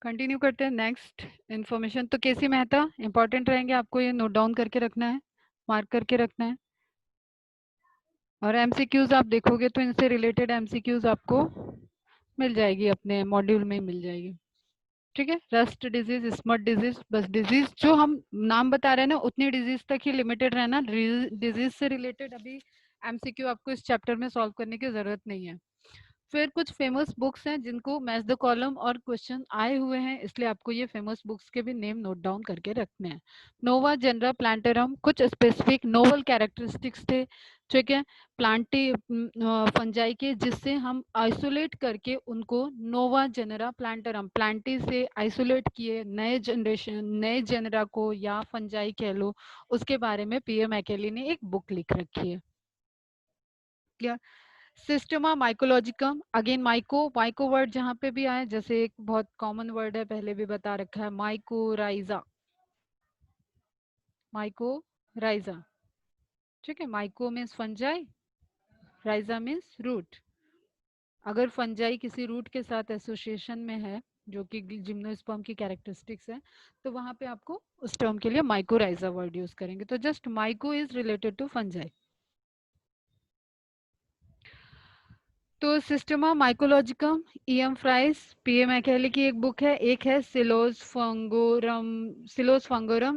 Continue करते हैं next information. तो केसी मेहता इंपॉर्टेंट रहेंगे, आपको ये नोट डाउन करके रखना है, मार्क करके रखना है। और एमसीक्यूज आप देखोगे तो इनसे रिलेटेड एमसीक्यूज आपको मिल जाएगी, अपने मॉड्यूल में ही मिल जाएगी। ठीक है, रस्ट डिजीज, स्मट डिजीज, बस डिजीज जो हम नाम बता रहे हैं ना उतनी डिजीज तक ही लिमिटेड रहना। डिजीज से रिलेटेड अभी एमसीक्यू आपको इस चैप्टर में सॉल्व करने की जरूरत नहीं है। फिर कुछ फेमस बुक्स हैं जिनको मैच द कॉलम और क्वेश्चन आए हुए हैं, इसलिए आपको ये फेमस बुक्स के भी नेम नोट डाउन करके रखने हैं। नोवा जनरा प्लांटरम, कुछ स्पेसिफिक नोवल कैरेक्टरिस्टिक्स थे, ठीक है, प्लांटी फंजाई के, जिससे हम आइसोलेट करके उनको नोवा जनरा प्लांटरम, प्लांटी से आइसोलेट किए नए जनरेशन, नए जनरा को या फंजाई कह लो, उसके बारे में पीएम मैकेली ने एक बुक लिख रखी है। Clear? Systema Mycologicum, again myco word जहां पे भी आए, जैसे एक बहुत कॉमन वर्ड है, पहले भी बता रखा है, माइकोराइजा, माइकोराइजा, ठीक है। Myco means fungi, rhiza means root. अगर फंजाई किसी रूट के साथ एसोसिएशन में है जो कि जिम्नोस्पर्म की कैरेक्टरिस्टिक्स है, तो वहां पे आपको उस टर्म के लिए माइकोराइजा वर्ड यूज करेंगे। तो just myco is related to fungi. तो systema mycologicum, E M Fries, P A Micheli की एक बुक है, एक है सिलोस फंगोरम,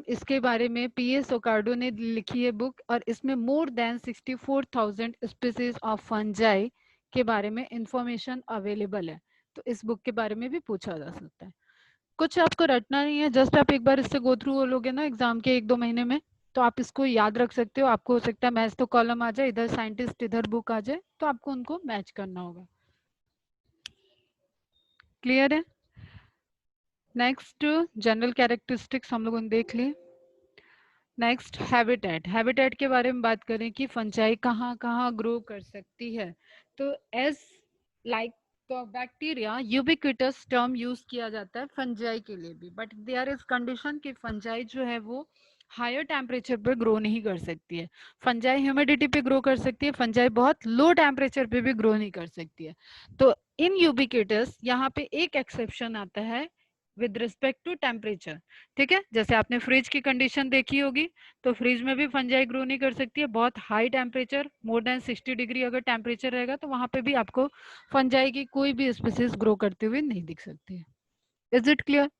इसके बारे में पीए सोकार्डो ने लिखी है बुक, और इसमें more than 64,000 species of fungi के बारे में इंफॉर्मेशन अवेलेबल है। तो इस बुक के बारे में भी पूछा जा सकता है। कुछ आपको रटना नहीं है, जस्ट आप एक बार इससे गो थ्रू हो लोगे ना एग्जाम के 1-2 महीने में, तो आप इसको याद रख सकते हो। आपको हो सकता है मैच तो कॉलम आ जाए, इधर साइंटिस्ट इधर बुक आ जाए, तो आपको उनको मैच करना होगा। क्लियर है? नेक्स्ट जनरल कैरेक्टरिस्टिक्स हम लोगों ने देख ली। नेक्स्ट हैबिटेट, हैबिटेट के बारे में बात करें कि फंजाई कहाँ कहाँ ग्रो कर सकती है। तो as like bacteria ubiquitous term use किया जाता है फंजाई के लिए भी, बट देयर इज कंडीशन कि फंजाई जो है वो हायर टेम्परेचर पे ग्रो नहीं कर सकती है। फंजाई ह्यूमिडिटी पे ग्रो कर सकती है, फंजाई बहुत लो टेम्परेचर पे भी ग्रो नहीं कर सकती है। तो इन यूबिक्विटस यहाँ पे एक एक्सेप्शन आता है विद रिस्पेक्ट टू टेम्परेचर। ठीक है, जैसे आपने फ्रिज की कंडीशन देखी होगी, तो फ्रिज में भी फंजाई ग्रो नहीं कर सकती है। बहुत high temperature, more than 60 degree अगर टेम्परेचर रहेगा, तो वहां पे भी आपको फंजाई की कोई भी स्पीसीज ग्रो करते हुए नहीं दिख सकती है। Is it clear?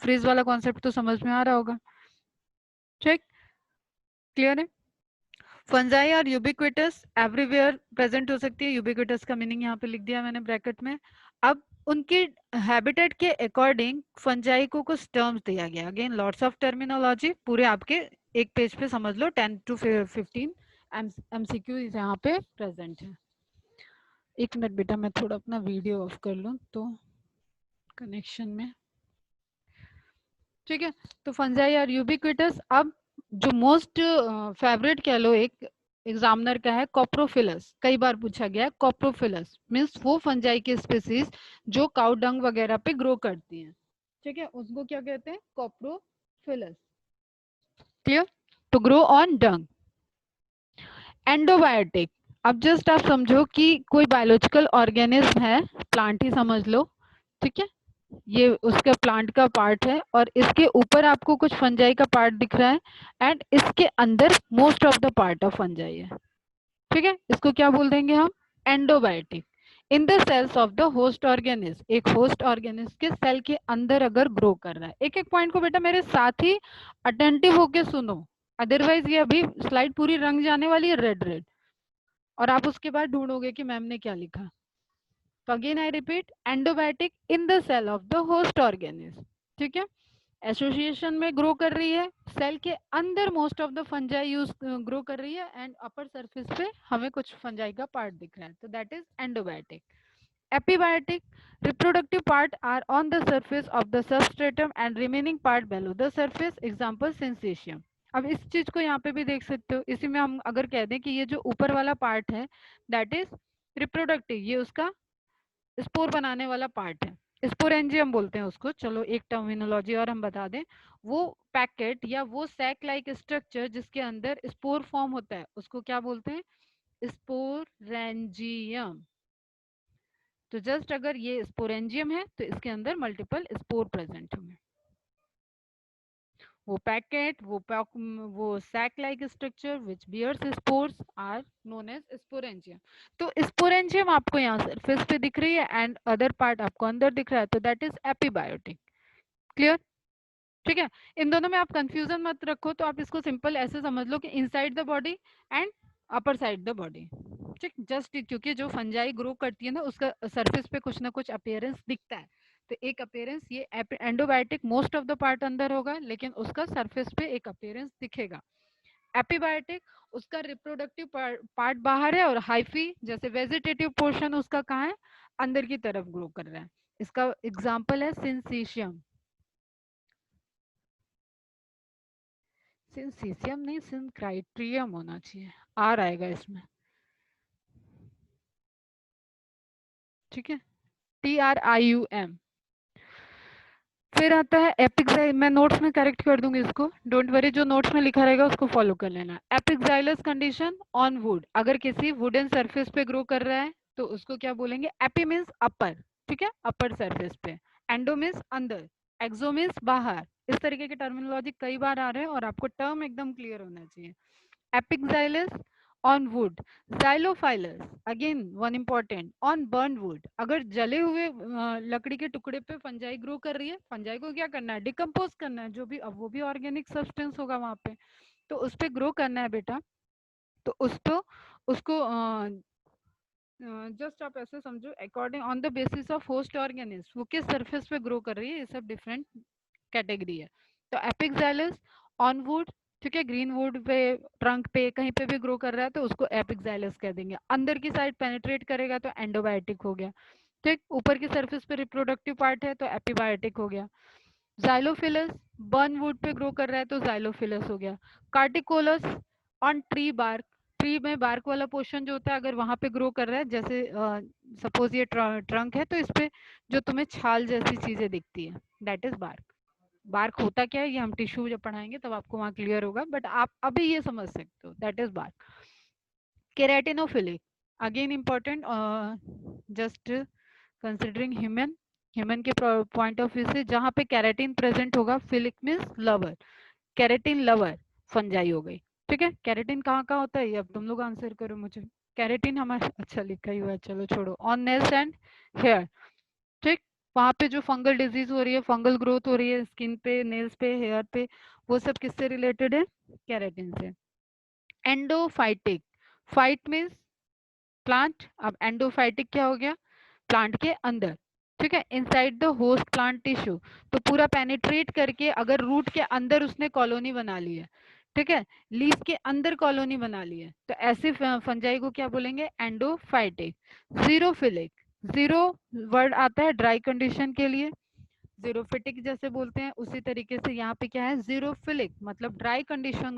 फ्रीज वाला कॉन्सेप्ट तो समझ में आ रहा होगा। ठीक, क्लियर है? फंजाई और यूबिक्विटस एवरीवेयर प्रेजेंट हो सकती है। यूबिक्विटस का मीनिंग यहाँ पे लिख दिया मैंने ब्रैकेट में। अब उनके हैबिटेट के अकॉर्डिंग फंजाई को कुछ टर्म्स दिया गया। अगेन लॉट्स ऑफ टर्मिनोलॉजी, पूरे आपके एक पेज पे समझ लो, 10 to 15 एमसीक्यू यहाँ पे प्रेजेंट है। एक मिनट बेटा, मैं थोड़ा अपना वीडियो ऑफ कर लूँ तो कनेक्शन में। ठीक है, तो फंजाई और यूबिक्विटस। अब जो मोस्ट फेवरेट कह लो एक एग्जामिनर का है कॉप्रोफिलस, कई बार पूछा गया है। कॉप्रोफिलस मीन्स वो फंजाई की स्पीसीज जो काउ डंग वगैरह पे ग्रो करती हैं। ठीक है, उसको क्या कहते हैं? Coprophilous. Clear? To grow on dung. Endobiotic, अब जस्ट आप समझो कि कोई बायोलॉजिकल ऑर्गेनिज्म है, प्लांट ही समझ लो, ठीक है, ये उसका प्लांट का पार्ट है, और इसके ऊपर आपको कुछ फंजाई का पार्ट दिख रहा है, एंड इसके अंदर most of the part of fungi है। ठीक है, इसको क्या बोल देंगे हम? Endobiotic. In the cells of the host organism, एक होस्ट ऑर्गेनिज्म के सेल के अंदर अगर ग्रो कर रहा है। एक एक पॉइंट को बेटा मेरे साथ ही अटेंटिव होके सुनो, अदरवाइज ये अभी स्लाइड पूरी रंग जाने वाली है रेड रेड, और आप उसके बाद ढूंढोगे कि मैम ने क्या लिखा। तो again I repeat, endobiotic in the cell of the host organism. ठीक है, एसोसिएशन में ग्रो कर रही है, सेल के अंदर most of the fungi use grow कर रही है, एंड अपर सरफेस पे हमें कुछ फंजाई का पार्ट दिख रहा है, तो that is endobiotic. Epibiotic, reproductive part are on the surface of the substratum and remaining part below the surface, example syncytium। अब इस चीज को यहाँ पे भी देख सकते हो, इसी में हम अगर कह दें कि ये जो ऊपर वाला पार्ट है दैट इज रिप्रोडक्टिव, ये उसका स्पोर बनाने वाला पार्ट है, स्पोरेंजियम बोलते हैं उसको। चलो एक टर्मिनोलॉजी और हम बता दें, वो पैकेट या वो सैक लाइक स्ट्रक्चर जिसके अंदर स्पोर फॉर्म होता है, उसको क्या बोलते हैं? स्पोरेंजियम। तो जस्ट अगर ये स्पोरेंजियम है तो इसके अंदर मल्टीपल स्पोर प्रेजेंट होंगे। वो पैकेट, वो sac like structure which bears spores are known as sporangium. तो स्पोरेंजियम आपको यहाँ सरफेस पे दिख रही है एंड अदर पार्ट आपको अंदर दिख रहा है, तो दैट इज एपीबायोटिक। क्लियर? ठीक है, इन दोनों में आप कंफ्यूजन मत रखो, तो आप इसको सिंपल ऐसे समझ लो कि inside the body and upper side the body. ठीक, जस्ट क्योंकि जो फंजाई ग्रो करती है ना उसका सरफेस पे कुछ ना कुछ अपीयरेंस दिखता है, तो एक अपीयरेंस ये एंडोबायोटिक मोस्ट ऑफ द पार्ट अंदर होगा लेकिन उसका सरफेस पे एक अपीयरेंस दिखेगा। एपीबायोटिक उसका रिप्रोडक्टिव पार्ट बाहर है और हाइफी जैसे वेजिटेटिव पोर्शन उसका कहाँ है, अंदर की तरफ ग्रो कर रहा है। इसका एग्जाम्पल है सिंसीशियम। सिंसीशियम नहीं, सिंक्राइट्रियम होना चाहिए, आर आएगा इसमें। ठीक है, TRIUM। फिर आता है एपिक्साइल, मैं नोट्स में करेक्ट कर दूंगी इसको, डोंट वरी, जो नोट्स में लिखा रहेगा उसको फॉलो कर लेना। एपिक्साइलस कंडीशन ऑन वुड, अगर किसी वुडन सरफेस पे ग्रो कर रहा है तो उसको क्या बोलेंगे, एपी मीन्स अपर, ठीक है, अपर सरफेस पे, एंडो मीन्स अंदर, एक्सो मीन्स बाहर। इस तरीके के टर्मिनोलॉजी कई बार आ रहे हैं और आपको टर्म एकदम क्लियर होना चाहिए। Epixylous on wood, xylophilous again one important on burn wood, अगर जले हुए लकड़ी के टुकड़े पे फंजाई ग्रो कर रही है, फंजाई को क्या करना है, डिकम्पोज करना है, जो भी, अब वो भी ऑर्गेनिक सब्सटेंस होगा वहां पे, तो उस पे ग्रो करना है बेटा। तो उसको जस्ट आप ऐसे समझो, according on the basis of host organism वो किस सरफेस पे ग्रो कर रही है, ये सब डिफरेंट कैटेगरी है। तो एपिक्साइलस ऑन वुड, ठीक है, ग्रीन वुड पे, ट्रंक पे, कहीं पे भी ग्रो कर रहा है तो उसको एपिक्साइलस कह देंगे। अंदर की साइड पेनिट्रेट करेगा तो एंडोबायोटिक हो गया। ठीक, ऊपर की सरफेस पे रिप्रोडक्टिव पार्ट है तो एपीबायोटिक हो गया। जाइलोफिलस बर्न वुड पे ग्रो कर रहा है तो जाइलोफिलस हो गया। कार्टिकोलस ऑन ट्री बार्क, ट्री में बार्क वाला पोर्शन जो होता है अगर वहां पे ग्रो कर रहा है, जैसे सपोज ये ट्रंक है तो इस पे जो तुम्हें छाल जैसी चीजें दिखती है दैट इज बार्क। बार्क होता क्या है ये हम टिश्यू जब पढ़ाएंगे तब आपको वहां क्लियर होगा, बट आप अभी ये समझ सकते हो that is bark. Keratinophilic again important, just considering human के पॉइंट ऑफ व्यू से जहां पे कैरेटिन प्रेजेंट होगा, philic means lover, keratin lover fungi हो गई। ठीक है, कैरेटिन कहाँ कहाँ होता है ये अब तुम लोग आंसर करो मुझे। कैरेटिन हमारे, अच्छा लिखा ही हुआ है, चलो छोड़ो, ऑन नेल्स एंड हेयर। ठीक, वहां पे जो फंगल डिजीज हो रही है, फंगल ग्रोथ हो रही है स्किन पे, नेल्स पे, हेयर पे, वो सब किससे रिलेटेड है, कैरेटिन से। एंडोफाइटिक, फाइट मीन्स प्लांट, अब एंडोफाइटिक क्या हो गया, प्लांट के अंदर। ठीक है, inside the host plant tissue, तो पूरा पेनिट्रेट करके अगर रूट के अंदर उसने कॉलोनी बना ली है, ठीक है, लीफ के अंदर कॉलोनी बना ली है, तो ऐसे फंजाई को क्या बोलेंगे, एंडोफाइटिक। जीरोफिलिक, जीरो वर्ड आता है ड्राई कंडीशन के लिए, जीरोफिटिक जैसे बोलते हैं उसी तरीके से यहाँ पे क्या है, जीरोफिलिक मतलब ड्राई कंडीशन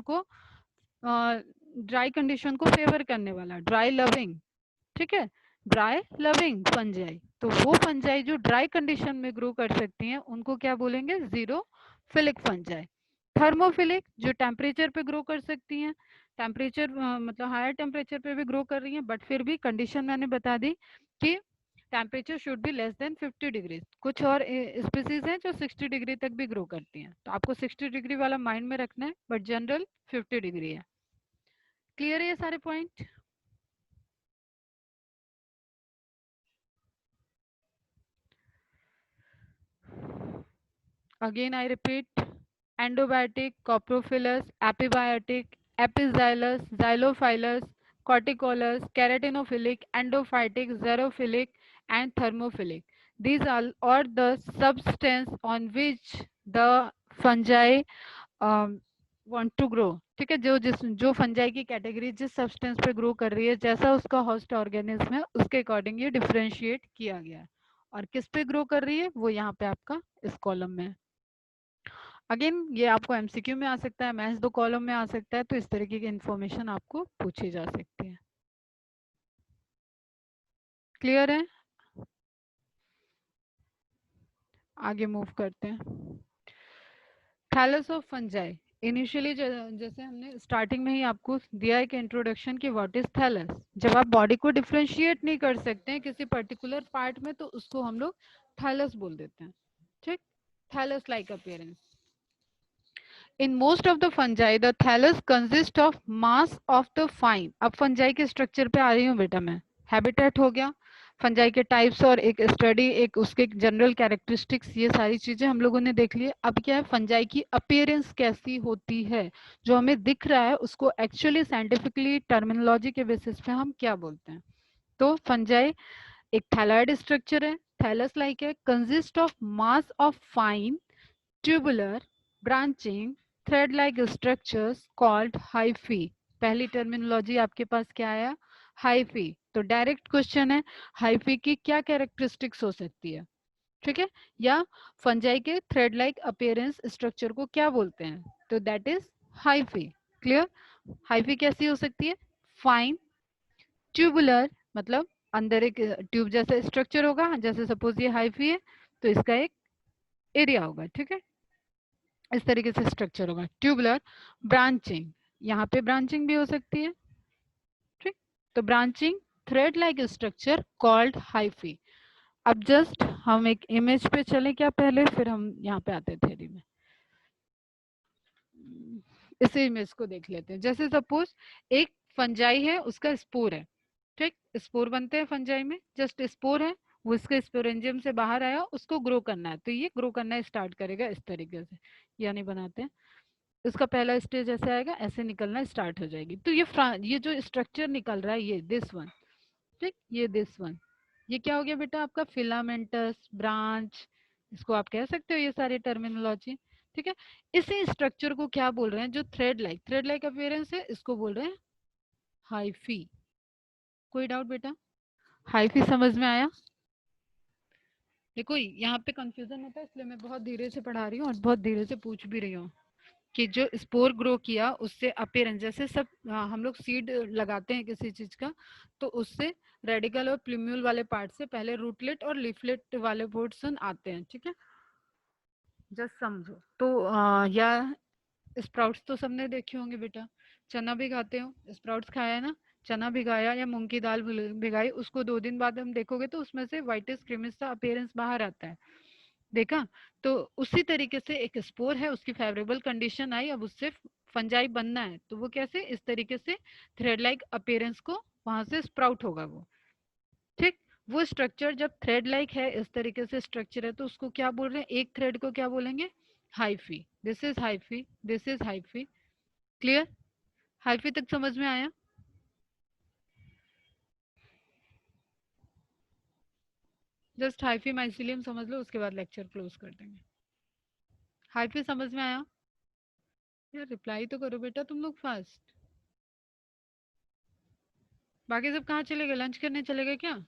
को फेवर करने वाला, ड्राई लविंग। ठीक है, ड्राई लविंग फंजाई, तो वो फंजाई जो ड्राई कंडीशन में ग्रो कर सकती हैं उनको क्या बोलेंगे, जीरोफिलिक फंजाई। थर्मोफिलिक जो टेम्परेचर पे ग्रो कर सकती हैं, टेम्परेचर मतलब हायर टेम्परेचर पे भी ग्रो कर रही हैं, बट फिर भी कंडीशन मैंने बता दी कि temperature should be less than 50 degree. कुछ और स्पीसीज हैं जो 60 डिग्री तक भी ग्रो करती हैं, तो आपको 60 डिग्री वाला माइंड में रखना है, बट जनरल 50 डिग्री है। क्लियर है ये सारे point? Again, I repeat, endobiotic, coprophilus, epibiotic, epizylus, xylophilus, corticolus, keratinophilic, endophytic, xerophilic, and thermophilic. These are the substance on which the fungi want to grow. ठीक है, जो फंजाई की category जिस substance पे ग्रो कर रही है, जैसा उसका होस्ट ऑर्गेनिज्म है उसके अकॉर्डिंग ये डिफरेंशिएट किया गया है, और किस पे ग्रो कर रही है वो यहाँ पे आपका इस कॉलम में है। अगेन ये आपको एमसीक्यू में आ सकता है, मैथ्स 2 कॉलम में आ सकता है, तो इस तरीके की इंफॉर्मेशन आपको पूछी जा सकती है। क्लियर है? आगे मूव करते हैं। थैलस ऑफ फंजाई, इनिशियली जैसे हमने स्टार्टिंग में ही आपको दिया है कि इंट्रोडक्शन की व्हाट इज थैलस। जब आप बॉडी को डिफरेंशिएट नहीं कर सकते हैं किसी पर्टिकुलर पार्ट में तो उसको हम लोग थैलस बोल देते हैं। ठीक, thallus like appearance. In most of the fungi, the thallus consists of mass of the fine. अब फंजाई के स्ट्रक्चर पे आ रही हूँ बेटा मैं। हैबिटेट हो गया, फंजाई के टाइप्स और एक स्टडी, एक उसके जनरल कैरेक्टरिस्टिक्स, ये सारी चीजें हम लोगों ने देख ली। अब क्या है, फंजाई की अपीयरेंस कैसी होती है, जो हमें दिख रहा है उसको एक्चुअली साइंटिफिकली टर्मिनोलॉजी के बेसिस पे हम क्या बोलते हैं। तो फंजाई एक थैलॉइड स्ट्रक्चर है, थैलस लाइक है, consist of mass of fine tubular, branching, thread-like structures called hyphae। पहली टर्मिनोलॉजी आपके पास क्या आया, हाइफी। तो डायरेक्ट क्वेश्चन है, हाइफी की क्या कैरेक्टरिस्टिक्स हो सकती है, ठीक है, या फंजाई के थ्रेड लाइक अपीयरेंस स्ट्रक्चर को क्या बोलते हैं, तो that is hyphae. Clear, hyphae कैसी हो सकती है, फाइन, ट्यूबुलर, मतलब अंदर एक ट्यूब जैसा स्ट्रक्चर होगा, जैसे सपोज ये हाइफी है तो इसका एक एरिया होगा, ठीक है, इस तरीके से स्ट्रक्चर होगा। ट्यूबुलर, ब्रांचिंग, यहाँ पे ब्रांचिंग भी हो सकती है, ठीक, तो branching thread like structure called hyphae. अब जस्ट हम एक इमेज पे चले क्या पहले, फिर हम यहाँ पे आते हैं थ्योरी में। इसी इमेज को देख लेते हैं। जैसे सपोज एक फंजाई है, उसका स्पोर है, ठीक, स्पोर बनते हैं फंजाई में, जस्ट स्पोर है, वो इसके स्पोरेंजियम से बाहर आया, उसको ग्रो करना है, तो ये ग्रो करना स्टार्ट करेगा इस तरीके से, यानी बनाते हैं, इसका पहला स्टेज ऐसे आएगा, ऐसे निकलना स्टार्ट हो जाएगी। तो ये जो स्ट्रक्चर निकल रहा है, ये दिस वन, ठीक, ये दिस वन, ये क्या हो गया बेटा आपका फिलामेंटस ब्रांच, इसको आप कह सकते हो, ये सारी टर्मिनोलॉजी, ठीक है। इसी स्ट्रक्चर को क्या बोल रहे हैं, जो थ्रेड लाइक अपीयरेंस है, इसको बोल रहे हैं हाइफी। कोई डाउट बेटा, हाइफी समझ में आया। देखो यहाँ पे कंफ्यूजन होता है, इसलिए मैं बहुत धीरे से पढ़ा रही हूँ और बहुत धीरे से पूछ भी रही हूँ कि जो स्पोर ग्रो किया उससे अपीयरेंस, जैसे सब हम लोग सीड लगाते हैं किसी चीज का, तो उससे रेडिकल और प्लूम्यूल वाले पार्ट से पहले रूटलेट और लीफलेट वाले पोर्शन आते हैं, ठीक है, जस्ट समझो। तो या स्प्राउट्स तो सबने देखे होंगे बेटा, चना भी खाते हो, स्प्राउट्स खाया है ना, चना भिगाया या मूंग की दाल भिगाई, उसको 2 दिन बाद हम देखोगे तो उसमें से व्हाइटिश क्रीमिश सा अपीयरेंस बाहर आता है, देखा। तो उसी तरीके से एक स्पोर है, उसकी फेवरेबल कंडीशन आई, अब उससे फंजाई बनना है, तो वो कैसे, इस तरीके से थ्रेड लाइक अपीयरेंस को वहां से स्प्राउट होगा वो, ठीक। वो स्ट्रक्चर जब थ्रेड लाइक है, इस तरीके से स्ट्रक्चर है, तो उसको क्या बोल रहे हैं, एक थ्रेड को क्या बोलेंगे, hyphae, this is hyphae, this is hyphae. Clear, hyphae तक समझ में आया। जस्ट हाइफी माइसिलियम समझ लो, उसके बाद लेक्चर क्लोज कर देंगे। हाइफी समझ में आया, यार रिप्लाई तो करो बेटा तुम लोग फास्ट। बाकी सब कहाँ चले गए, लंच करने चले गए क्या।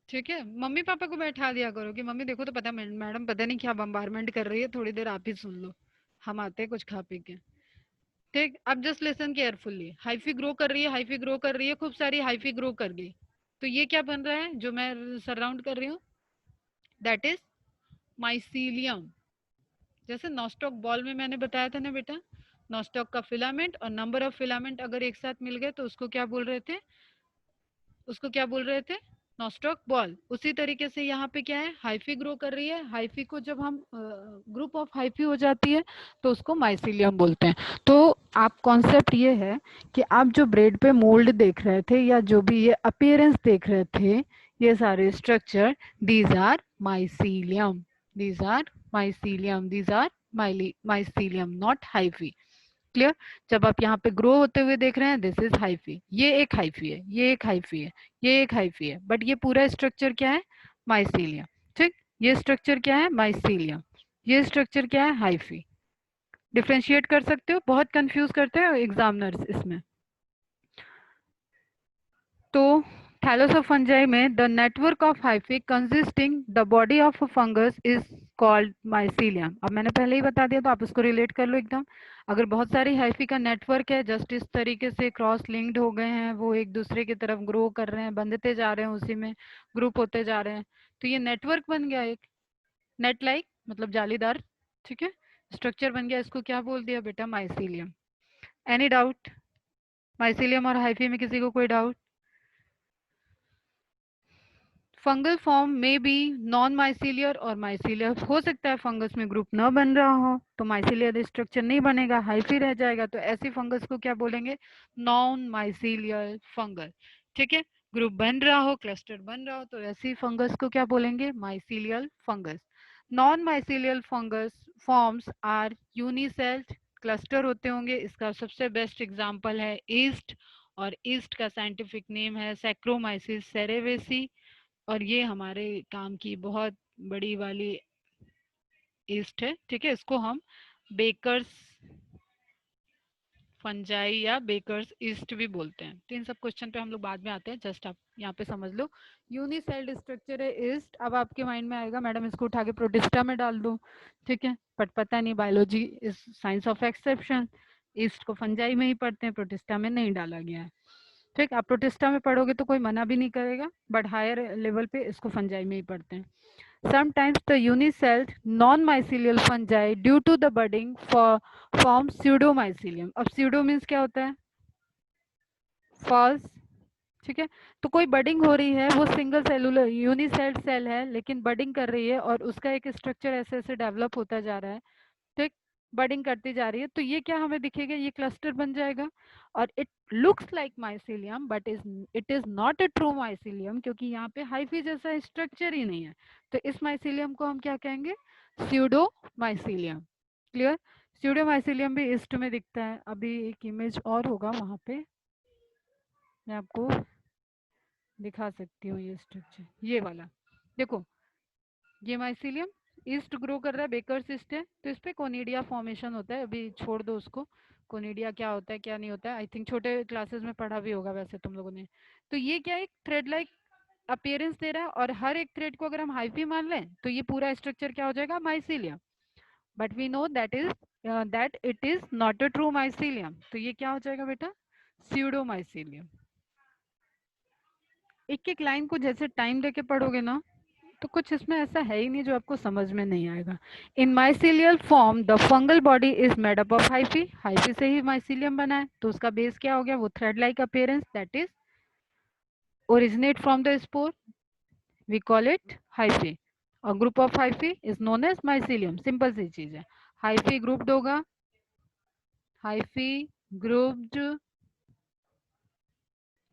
ठीक है, मम्मी पापा को बैठा दिया करो कि मम्मी देखो तो पता, मैडम पता नहीं क्या बम्बारमेंट कर रही है, थोड़ी देर आप ही सुन लो, हम आते हैं कुछ खा पी के। ठीक, अब just listen carefully, hyphae grow कर रही है, हाइफी ग्रो कर रही है, खूब सारी हाइफी ग्रो कर गई, तो ये क्या बन रहा है जो मैं सराउंड कर रही हूँ, दैट इज माइसीलियम। जैसे नॉस्टॉक बॉल में मैंने बताया था ना बेटा, नॉस्टॉक का फिलामेंट और नंबर ऑफ फिलामेंट अगर एक साथ मिल गए तो उसको क्या बोल रहे थे, उसको क्या बोल रहे थे, नॉस्टॉक बॉल। उसी तरीके से यहाँ पे क्या है, हाइफी ग्रो कर रही है, हाइफी को जब हम ग्रुप ऑफ हाइफी हो जाती है तो उसको माइसीलियम बोलते हैं। तो आप कॉन्सेप्ट ये है कि आप जो ब्रेड पे मोल्ड देख रहे थे या जो भी ये अपीयरेंस देख रहे थे, ये सारे structure, these are mycelium, these are mycelium, these are mycelium, not hyphae. Clear, जब आप यहाँ पे ग्रो होते हुए देख रहे हैं, दिस इज हाइफी, ये एक हाइफी है, ये एक हाइफी है, ये एक हाइफी है, बट ये पूरा स्ट्रक्चर क्या है, माइसीलियम, ठीक, ये स्ट्रक्चर क्या है, माइसीलियम, ये स्ट्रक्चर क्या है, हाइफी। डिफ्रेंशिएट कर सकते हो, बहुत कंफ्यूज करते हो एग्जामिनर्स इसमें। तो थैलोस ऑफ फंजाई में the network of hyphae consisting the body of fungus is called mycelium. अब मैंने पहले ही बता दिया तो आप उसको रिलेट कर लो एकदम। अगर बहुत सारी हाइफी का नेटवर्क है, जस्ट इस तरीके से क्रॉस लिंक्ड हो गए हैं, वो एक दूसरे की तरफ ग्रो कर रहे हैं, बंधते जा रहे हैं, उसी में ग्रुप होते जा रहे हैं, तो ये नेटवर्क बन गया एक नेट लाइक, मतलब जालीदार, ठीक है, स्ट्रक्चर बन गया। इसको क्या बोल दिया बेटा? माइसीलियम। Any doubt? माइसीलियम और हाइफी में किसी को कोई डाउट? फंगल फॉर्म में बी नॉन माइसीलियर और माइसीलियर। हो सकता है फंगस में ग्रुप न बन रहा हो तो माइसीलियर स्ट्रक्चर नहीं बनेगा, हाइफी रह जाएगा, तो ऐसी फंगस को क्या बोलेंगे? Non mycelial fungal. ठीक है, ग्रुप बन रहा हो, क्लस्टर बन रहा हो, तो ऐसी फंगस को क्या बोलेंगे? Mycelial fungus. Non mycelial fungus forms are unicelled, cluster होते होंगे। इसका सबसे बेस्ट एग्जांपल है ईस्ट, और ईस्ट का साइंटिफिक नेम है सैक्रोमाइसिस सेरेवेसी, और ये हमारे काम की बहुत बड़ी वाली ईस्ट है। ठीक है, इसको हम बेकर्स फंजाई या बेकर्स ईस्ट भी बोलते हैं। तो इन सब क्वेश्चन पे हम लोग बाद में आते हैं, जस्ट आप यहाँ पे समझ लो। यूनिसेल्ड स्ट्रक्चर है ईस्ट। अब आपके माइंड में आएगा मैडम इसको उठा के प्रोटिस्टा में डाल दूं, ठीक है, बट पता नहीं, biology is science of exception. East को फंजाई में ही पढ़ते हैं, प्रोटिस्टा में नहीं डाला गया है। ठीक, आप प्रोटिस्टा में पढ़ोगे तो कोई मना भी नहीं करेगा, बट हायर लेवल पे इसको फंजाई में ही पढ़ते हैं। Sometimes the unicelled non-mycelial fungi due to the budding form pseudomycelium। अब pseudo means क्या होता है? False। ठीक है, तो कोई बडिंग हो रही है, वो सिंगल सेलुलर यूनिसेल्ड सेल है लेकिन बडिंग कर रही है और उसका एक स्ट्रक्चर ऐसे ऐसे डेवलप होता जा रहा है, ठीक, बडिंग करती जा रही है, तो ये क्या हमें दिखेगा? ये क्लस्टर बन जाएगा और it looks like mycelium but it is not a true mycelium, क्योंकि यहाँ पे हाइफी जैसा स्ट्रक्चर ही नहीं है। तो इस माइसीलियम को हम क्या कहेंगे? Pseudo mycelium. Clear? Pseudo mycelium भी ईस्ट में दिखता है। अभी एक इमेज और होगा वहां पे, मैं आपको दिखा सकती हूँ ये स्ट्रक्चर, ये वाला देखो, ये माइसीलियम ईस्ट ग्रो कर रहा है, बेकर्स ईस्ट है, तो इस पे कोनिडिया फॉर्मेशन होता है। अभी छोड़ दो उसको, कोनिडिया क्या होता है क्या नहीं होता है, आई थिंक छोटे क्लासेस में पढ़ा भी होगा वैसे तुम लोगों ने। तो ये क्या एक थ्रेड लाइक अपीयरेंस दे रहा है, और हर एक थ्रेड को अगर हम हाइफी मान लें तो ये पूरा स्ट्रक्चर क्या हो जाएगा? Mycelium. But we know that it is not a true mycelium, तो ये क्या हो जाएगा बेटा? Pseudo mycelium. एक एक लाइन को जैसे टाइम देके पढ़ोगे ना, तो कुछ इसमें ऐसा है ही नहीं जो आपको समझ में नहीं आएगा। In mycelial form the fungal body is made up of hyphae. Hyphae से ही माइसीलियम बना है, तो उसका बेस क्या हो गया? वो thread like appearance, that is originate from the spore, we call it hyphae. और group of hyphae is known as mycelium. Simple सी चीज है, हाइफी ग्रुप्ड होगा, hyphae grouped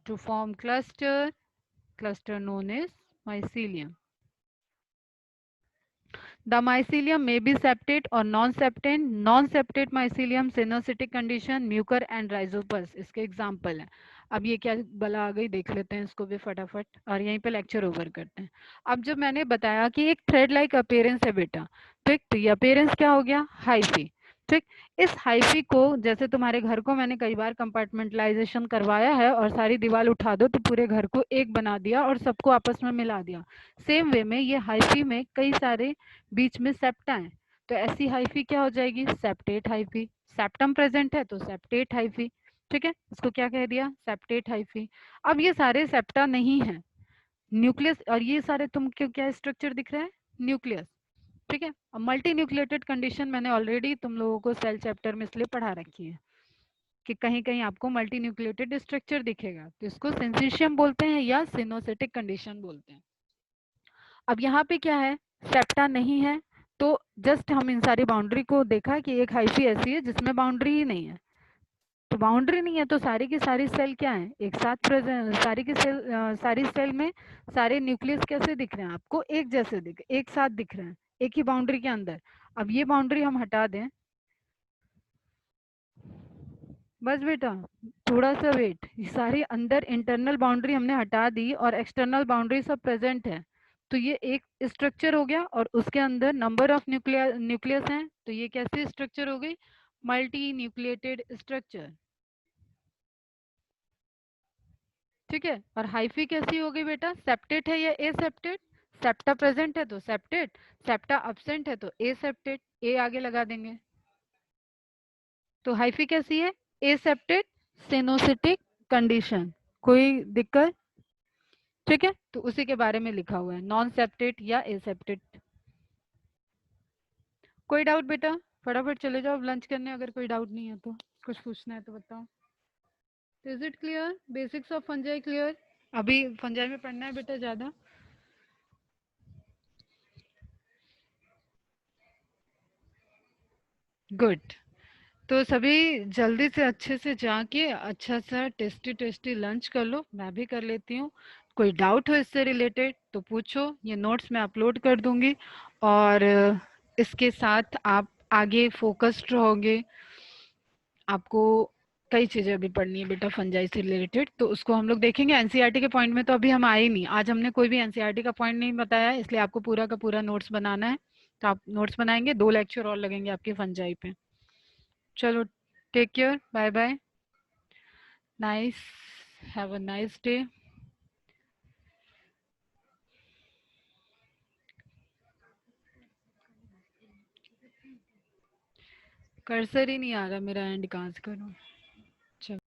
to form cluster, cluster known as mycelium. The mycelium may be septate or non-septate. Non-septate mycelium coenocytic condition, Mucor and Rhizopus इसके example हैं। अब ये क्या बला आ गई, देख लेते हैं इसको भी फटाफट और यहीं पे लेक्चर ओवर करते हैं। अब जब मैंने बताया कि एक थ्रेड लाइक अपीयरेंस है बेटा, ठीक, तो ये अपीयरेंस क्या हो गया? हाइफी। ठीक, इस हाइफी को जैसे तुम्हारे घर को मैंने कई बार कंपार्टमेंटलाइजेशन करवाया है और सारी दीवार उठा दो तो पूरे घर को एक बना दिया और सबको आपस में मिला दिया, सेम वे में ये हाइफी में कई सारे बीच में सेप्टा है, तो ऐसी हाइफी क्या हो जाएगी? Septate hyphae. सेप्टम प्रेजेंट है तो सेप्टेट हाइफी। ठीक है, इसको क्या कह दिया? Septate hyphae. अब ये सारे सेप्टा नहीं है, न्यूक्लियस, और ये सारे तुमको क्या स्ट्रक्चर दिख रहा है? न्यूक्लियस। ठीक है, अब मल्टी न्यूक्लिएटेड कंडीशन मैंने ऑलरेडी तुम लोगों को सेल चैप्टर में इसलिए पढ़ा रखी है कि कहीं कहीं आपको मल्टी न्यूक्लिएटेड स्ट्रक्चर दिखेगा, तो इसको सिंसिशियम बोलते हैं या सिनोसिटिक कंडीशन बोलते हैं। अब यहाँ पे क्या है? सेप्टा नहीं है, तो जस्ट हम इन सारी बाउंड्री को देखा कि एक हाइफी ऐसी है जिसमें बाउंड्री ही नहीं है, तो बाउंड्री नहीं है तो सारी की सारी सेल क्या है? एक साथ प्रेजेंट, सारी की सेल, सारी सेल में सारे न्यूक्लियस कैसे दिख रहे हैं आपको? एक जैसे एक साथ दिख रहे हैं, एक ही बाउंड्री के अंदर। अब ये बाउंड्री हम हटा दें, बस बेटा थोड़ा सा वेट, ये सारी अंदर इंटरनल बाउंड्री हमने हटा दी और एक्सटर्नल बाउंड्री सब प्रेजेंट है, तो ये एक स्ट्रक्चर हो गया और उसके अंदर नंबर ऑफ न्यूक्लियस हैं, तो ये कैसे स्ट्रक्चर हो गई? Multi nucleated structure. ठीक है। और हाइफी कैसी हो गई बेटा, सेप्टेट है या ए सेप्टेट, सेप्टा प्रेजेंट है तो सेप्टेट, सेप्टा अब्सेंट है तो ए सेप्टेट, ए आगे लगा देंगे। तो हाइफी कैसी है, ए सेप्टेट सिनोसिटिक कंडीशन, कोई दिक्कत? ठीक है, तो उसी के बारे में लिखा हुआ है, नॉन सेप्टेट या ए सेप्टेट। कोई डाउट बेटा? फटाफट चले जाओ लंच करने, अगर कोई डाउट नहीं है तो, कुछ पूछना है तो बताओ। Is it clear, basics of fungi clear? अभी फंजाई में पढ़ना है बेटा ज्यादा। गुड। तो सभी जल्दी से अच्छे से जाके अच्छा सा टेस्टी टेस्टी लंच कर लो, मैं भी कर लेती हूँ। कोई डाउट हो इससे रिलेटेड तो पूछो, ये नोट्स मैं अपलोड कर दूंगी। और इसके साथ आप आगे फोकस्ड रहोगे। आपको कई चीजें अभी पढ़नी है बेटा फंजाई से रिलेटेड, तो उसको हम लोग देखेंगे। एनसीईआरटी के पॉइंट में तो अभी हम आए ही नहीं, आज हमने कोई भी एनसीईआरटी का पॉइंट नहीं बताया है, इसलिए आपको पूरा का पूरा नोट्स बनाना है। तो आप नोट्स बनाएंगे, 2 लेक्चर और लगेंगे आपके फंजाई पे। चलो, take care, bye bye, nice, have a nice day. Cursor ही नहीं आ रहा मेरा, एंड कहाँ से करूँ? चलो।